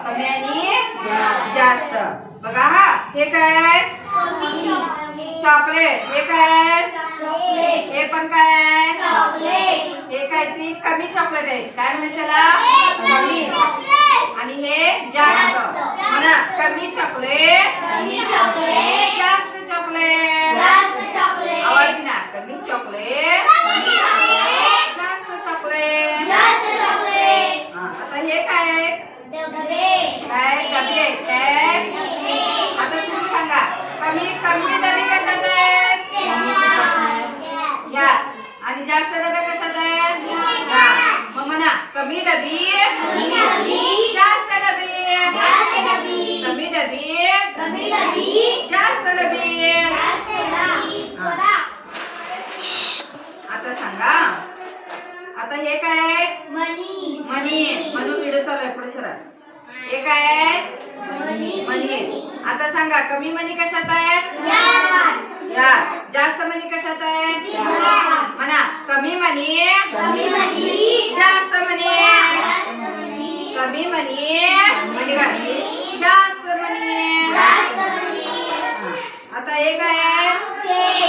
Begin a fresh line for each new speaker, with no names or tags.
कमी आणि जास्त. बघा हा, हे काय चॉकलेट, हे काय हे पण काय हे काहीतरी कमी चॉकलेट आहे. काय म्हणायचं त्याला? कमी. आणि हे जास्त. म्हणा कमी चॉकलेट जास्त चॉकलेट. आवाज ना, कमी चॉकलेट जास्त चॉकलेट. आता हे काय आहे? काय डबे आहेत काय? आता तुम्ही सांगा, कमी डबे कशात आहेत? या. आणि जास्त डबे कशात आहेत? मग म्हणा कमी डबी जास्त डबे. कमी डबी जास्त डबे. आता सांगा, आता हे काय आहे? मनी. म्हणून व्हिडिओ चालू आहे, पुढे सरा. हे काय आहे? मनी. आता सांगा, कमी मनी कशात आहेत? या. जास्त मनी कशात आहेत? म्हणा कमी मनी जास्त मनी. कमी मनी जास्त मनी. आता हे काय आहे?